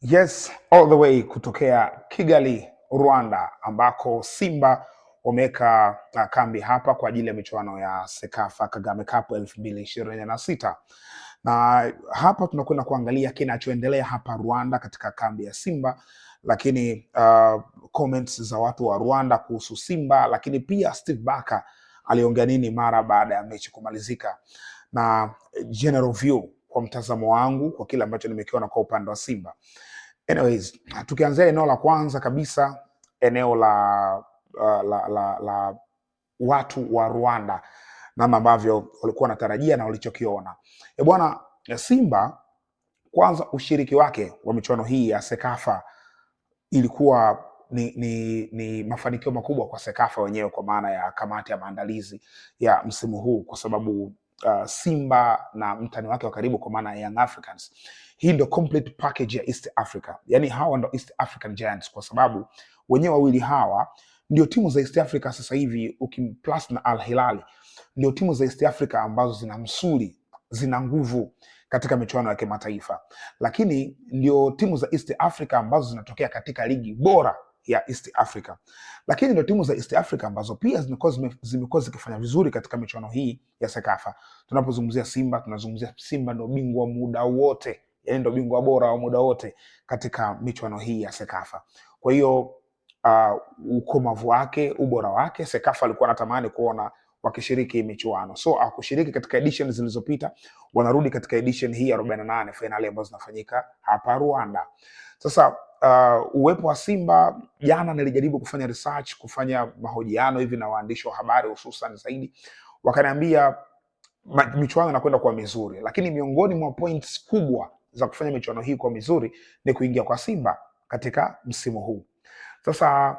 Yes, all the way kutokea Kigali, Rwanda, ambako Simba wameweka kambi hapa kwa ajili ya michuano ya Sekafa Kagame Cup 2026. Na hapa tunakwenda kuangalia kinachoendelea hapa Rwanda katika kambi ya Simba, lakini comments za watu wa Rwanda kuhusu Simba, lakini pia Steve Barker aliongea nini mara baada ya mechi kumalizika, na general view kwa mtazamo wangu kwa kile ambacho nimekiona kwa upande wa Simba. Anyways, tukianzia eneo la kwanza kabisa, eneo la watu wa Rwanda, namna ambavyo walikuwa wanatarajia na walichokiona. Bwana, Simba kwanza, ushiriki wake wa michuano hii ya Sekafa ilikuwa ni mafanikio makubwa kwa Sekafa wenyewe, kwa maana ya kamati ya maandalizi ya msimu huu, kwa sababu Simba na mtani wake wa karibu kwa maana ya Young Africans, hii ndio complete package ya East Africa. Yani hawa ndio East African Giants, kwa sababu wenyewe wawili hawa ndio timu za East Africa sasa hivi, ukimplus na Al Hilal, ndio timu za East Africa ambazo zina msuli, zina nguvu katika michuano ya kimataifa, lakini ndio timu za East Africa ambazo zinatokea katika ligi bora ya East Africa, lakini ndio timu za East Africa ambazo pia zimekuwa zikifanya vizuri katika michuano hii ya Sekafa. Tunapozungumzia Simba, tunazungumzia Simba ndio bingwa muda wote, yani ndio bingwa bora wa muda wote katika michuano hii ya Sekafa. Kwa hiyo ukomavu wake, ubora wake, Sekafa alikuwa anatamani kuona wakishiriki michuano. So akushiriki katika edition zilizopita, wanarudi katika edition hii ya 48 finali ambazo zinafanyika hapa Rwanda. Sasa uwepo wa Simba, jana nilijaribu kufanya research, kufanya mahojiano hivi na waandishi wa habari hususan zaidi, wakaniambia michuano inakwenda kuwa mizuri, lakini miongoni mwa points kubwa za kufanya michuano hii kwa mizuri ni kuingia kwa Simba katika msimu huu. Sasa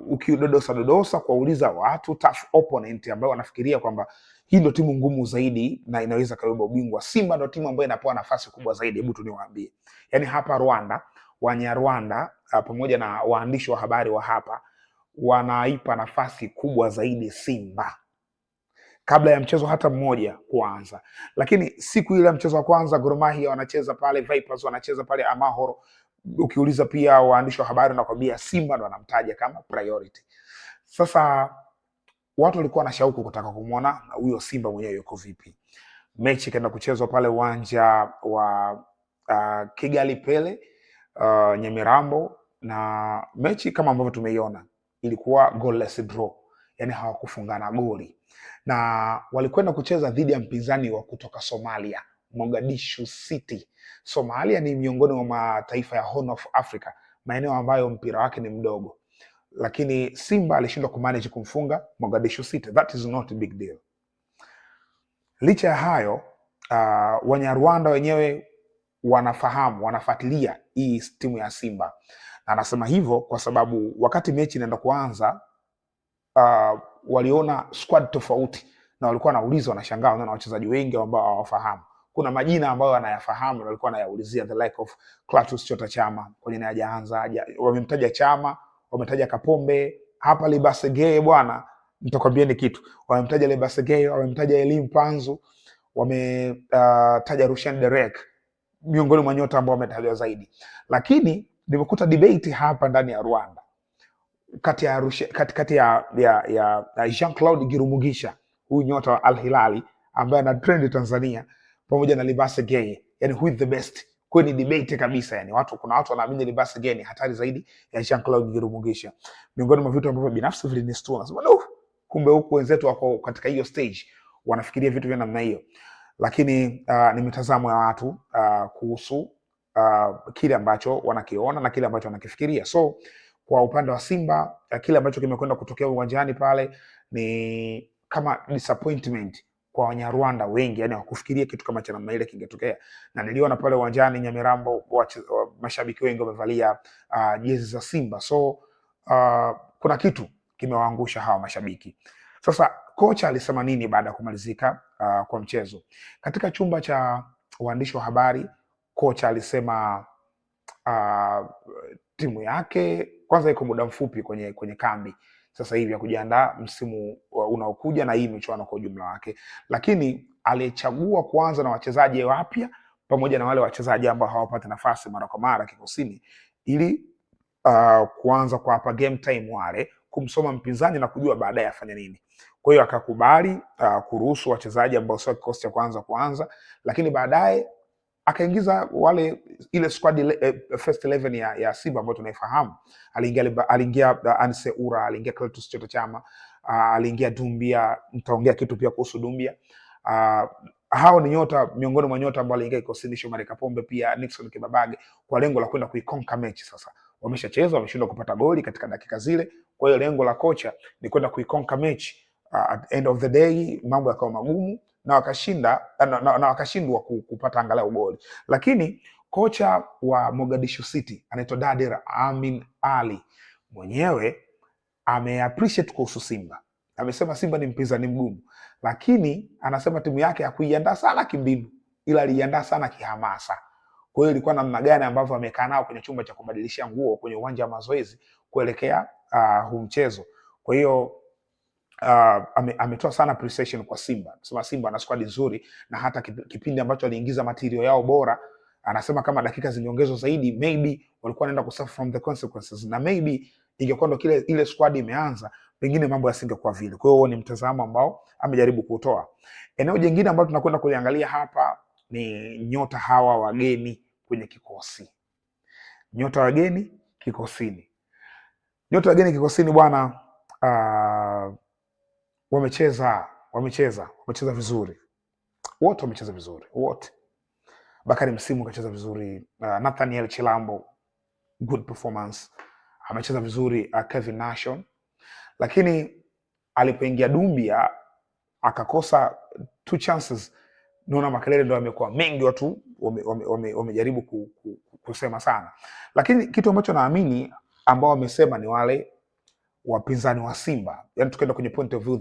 ukidodosa kuwauliza watu tough opponent ambao wanafikiria kwamba hii ndio timu ngumu zaidi na inaweza kubeba ubingwa, Simba ndio timu ambayo inapewa nafasi kubwa zaidi. Hebu tu niwaambie, yani hapa Rwanda, Wanyarwanda pamoja na waandishi wa habari wa hapa wanaipa nafasi kubwa zaidi Simba kabla ya mchezo hata mmoja kuanza. Lakini siku ile mchezo wa kwanza, Gor Mahia wanacheza pale, Vipers wanacheza pale Amahoro, ukiuliza pia waandishi wa habari wanakwambia Simba ndo wanamtaja kama priority. Sasa watu walikuwa na shauku kutaka kumwona huyo Simba mwenyewe yuko vipi. Mechi kaenda kuchezwa pale uwanja wa Kigali Pele, Nyamirambo, na mechi kama ambavyo tumeiona ilikuwa goalless draw, yani hawakufungana goli, na walikwenda kucheza dhidi ya mpinzani wa kutoka Somalia, Mogadishu City. Somalia ni miongoni mwa mataifa ya Horn of Africa, maeneo ambayo mpira wake ni mdogo, lakini Simba alishindwa kumanage kumfunga Mogadishu City. That is not a big deal. Licha ya hayo, Wanyarwanda wenyewe wanafahamu, wanafuatilia hii timu ya Simba, na anasema hivyo kwa sababu wakati mechi inaenda kuanza waliona squad tofauti, na walikuwa wanauliza, wanashangaa na wachezaji wengi ambao hawafahamu. Kuna majina ambayo wanayafahamu na walikuwa wanayaulizia, the like of Clatous Chota Chama, kwenye na hajaanza, wamemtaja Chama, wametaja Kapombe, hapa Libasege bwana, nitakwambieni kitu, wamemtaja Libasege, wamemtaja Elim Panzu, wametaja Rushan Derek, miongoni mwa nyota ambao wametajwa zaidi. Lakini nimekuta debate hapa ndani ya Rwanda kati ya Jean-Claude Girumugisha, huyu nyota wa Al Hilal ambaye ana trend Tanzania, pamoja na Libase Geye, yani who is the best. Kwa ni debate kabisa, yani kuna watu wanaamini Libase Geye ni hatari zaidi ya Jean-Claude Girumugisha. Miongoni mwa vitu ambavyo binafsi vilinistua, nasema kumbe huku wenzetu wako katika hiyo stage wanafikiria vitu vya namna hiyo. Lakini ni mitazamo ya watu kuhusu kile ambacho wanakiona na kile ambacho wanakifikiria. So kwa upande wa Simba, kile ambacho kimekwenda kutokea uwanjani pale ni kama disappointment kwa Wanyarwanda wengi, yani hawakufikiria kitu kama cha namna ile kingetokea. Na niliona pale uwanjani Nyamirambo mashabiki wengi wamevalia jezi za Simba. So kuna kitu kimewaangusha hawa mashabiki. Sasa kocha alisema nini baada ya kumalizika kwa mchezo? Katika chumba cha waandishi wa habari, kocha alisema timu yake kwanza iko muda mfupi kwenye kambi sasa hivi ya kujiandaa msimu unaokuja na hii michuano kwa ujumla wake, lakini alichagua kuanza na wachezaji wapya pamoja na wale wachezaji ambao hawapati nafasi mara kwa mara kikosini, ili kuanza kuwapa game time wale, kumsoma mpinzani na kujua baadaye afanye nini. Kwa hiyo akakubali kuruhusu wachezaji ambao sio kikosi cha kwanza kuanza, lakini baadaye akaingiza wale ile squad first 11 ya Simba ambayo tunaifahamu. Aliingia Anse Ura, aliingia Clatous Chota Chama, aliingia Dumbia. Nitaongea kitu pia kuhusu Dumbia. Hao ni nyota miongoni mwa nyota ambao aliingia kikosini. Shomari Kapombe pia, Nixon Kibabage, kwa lengo la kwenda kuikonka mechi. Sasa wameshacheza, wameshindwa kupata goli katika dakika zile, kwa hiyo lengo la kocha ni kwenda kuikonka mechi. At end of the day mambo yakawa magumu na wakashinda na wakashindwa kupata angalau goli. Lakini kocha wa Mogadishu City anaitwa Dadir Amin Ali mwenyewe ameappreciate kuhusu Simba. Amesema Simba ni mpinzani mgumu, lakini anasema timu yake hakuiandaa sana kimbinu, ila aliiandaa sana kihamasa. Kwa hiyo ilikuwa namna gani ambavyo amekaa nao kwenye chumba cha kubadilishia nguo kwenye uwanja wa mazoezi kuelekea huu mchezo. Kwa hiyo ametoa sana appreciation kwa Simba. Anasema Simba ana squad nzuri, na hata kipindi ambacho aliingiza material yao bora, anasema kama dakika zingeongezwa zaidi maybe walikuwa wanaenda kusuffer from the consequences, na maybe ingekuwa ndo ile squad imeanza, pengine mambo yasingekuwa vile. Kwa hiyo ni mtazamo ambao amejaribu kutoa. Eneo jingine ambalo tunakwenda kuliangalia hapa ni nyota hawa wageni kwenye kikosi. Nyota wageni kikosini. Nyota wageni kikosini bwana, wamecheza vizuri. Wote wamecheza vizuri, wote. Bakari Msimu kacheza vizuri, Nathaniel Chilambo good performance, amecheza vizuri, Kevin Nation. Lakini alipoingia Dumbia akakosa 2 chances, naona makelele ndio yamekuwa mengi, watu wamejaribu kusema sana. Lakini kitu ambacho naamini ambao wamesema ni wale wapinzani wa Simba, yani tukaenda kwenye point of view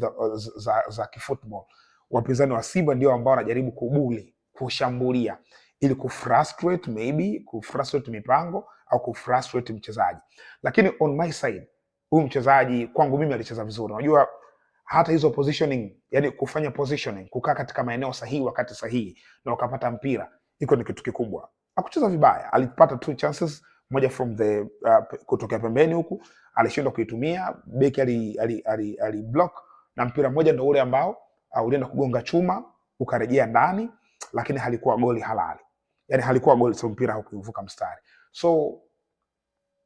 za kifootball, wapinzani wa Simba ndio ambao wanajaribu kubuli, kushambulia ili kufrustrate, maybe kufrustrate mipango au kufrustrate mchezaji. Lakini on my side, huyu mchezaji kwangu mimi alicheza vizuri. Unajua hata hizo positioning, yani kufanya positioning, kukaa katika maeneo sahihi wakati sahihi na ukapata mpira, iko ni kitu kikubwa. Hakucheza vibaya, alipata 2 chances, moja from the kutokea pembeni huku alishindwa kuitumia, beki ali block, na mpira mmoja ndio ule ambao ulienda kugonga chuma ukarejea ndani, lakini halikuwa goli halali. Yani halikuwa goli, so mpira haukuvuka mstari. So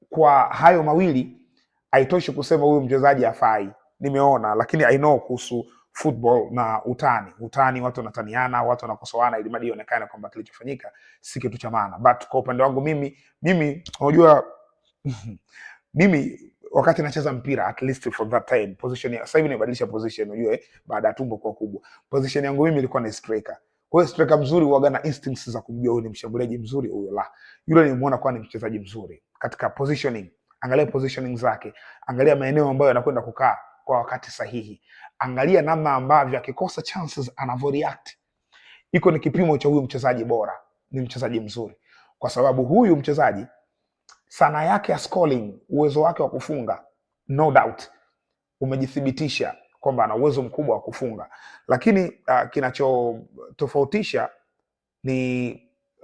kwa hayo mawili haitoshi kusema huyu mchezaji hafai. Nimeona, lakini I know kuhusu football na utani, watu wanataniana, watu wanakosoana, ili madi ionekane kwamba kilichofanyika si kitu cha maana. But kwa upande wangu mimi unajua mimi wakati nacheza mpira, at least for that time, position sasa hivi nimebadilisha position, unajua baada ya tumbo kwa kubwa. Position yangu mimi ilikuwa ni striker. Kwa hiyo striker mzuri huaga na instincts za kumjua huyu ni mshambuliaji mzuri huyo, la yule nimemuona kwa ni mchezaji mzuri katika positioning. Angalia positioning zake, angalia maeneo ambayo anakwenda kukaa kwa wakati sahihi, angalia namna ambavyo akikosa chances anavyoreact. Iko ni kipimo cha huyu mchezaji bora, ni mchezaji mzuri, kwa sababu huyu mchezaji sana yake ya scoring, uwezo wake wa kufunga, no doubt umejithibitisha kwamba ana uwezo mkubwa wa kufunga. Lakini kinachotofautisha ni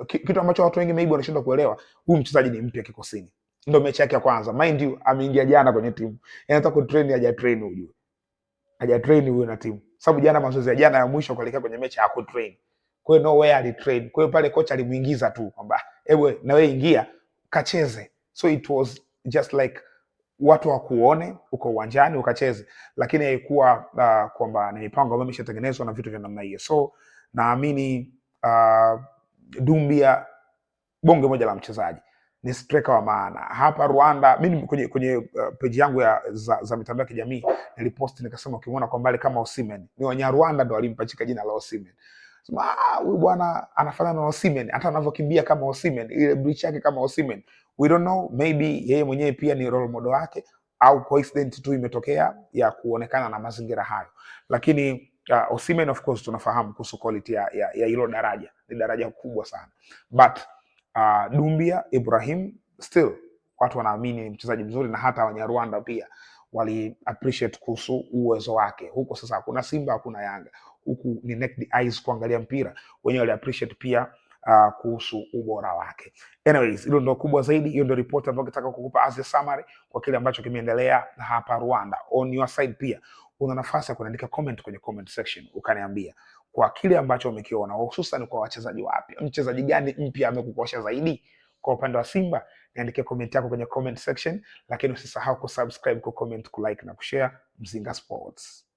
kitu ambacho watu wengi maybe wanashindwa kuelewa, huyu mchezaji ni mpya kikosini. Ndio mechi yake ya kwanza, mind you, ameingia jana kwenye timu. Anataka kutrain, hajatrain huyu. Hajatrain huyu na timu. Sababu jana mazoezi ya jana ya mwisho kuelekea kwenye mechi hakutrain. Kwa hiyo no way alitrain. Kwa hiyo pale kocha alimuingiza tu kwamba ewe na wewe ingia kacheze. So it was just like watu wakuone uko uwanjani ukacheze, lakini haikuwa kwamba ni mipango ambayo imeshatengenezwa na vitu vya namna hiyo. So naamini Dumbia bonge moja la mchezaji, ni striker wa maana. Hapa Rwanda mimi kwenye page yangu za mitandao ya kijamii nilipost nikasema, ukimwona kwa mbali kama Osimhen, ni Wanyarwanda ndo walimpachika jina la Osimhen. Sema huyu bwana anafanana na Osimhen, hata anavyokimbia kama Osimhen, ile breach yake kama Osimhen. We don't know, maybe yeye mwenyewe pia ni role model wake, au coincidence tu imetokea ya kuonekana na mazingira hayo. Lakini Osimhen of course tunafahamu kuhusu quality ya hilo daraja, ni daraja kubwa sana. But Dumbia Ibrahim still watu wanaamini ni mchezaji mzuri, na hata Wanyarwanda pia wali appreciate kuhusu uwezo wake. Huko sasa hakuna Simba, hakuna Yanga, huku ni naked eyes kuangalia mpira, wenyewe wali appreciate pia kuhusu ubora wake. Anyways, hilo ndio kubwa zaidi. Hiyo ndio ripoti ambayo nataka kukupa as a summary kwa kile ambacho kimeendelea hapa Rwanda. On your side pia una nafasi ya kuandika comment kwenye comment section ukaniambia kwa kile ambacho umekiona, hususan kwa wachezaji wapya, mchezaji gani mpya amekukosha zaidi kwa upande wa Simba. Niandikie comment yako kwenye comment section, lakini usisahau kusubscribe, kucomment, kulike na kushare Mzinga Sports.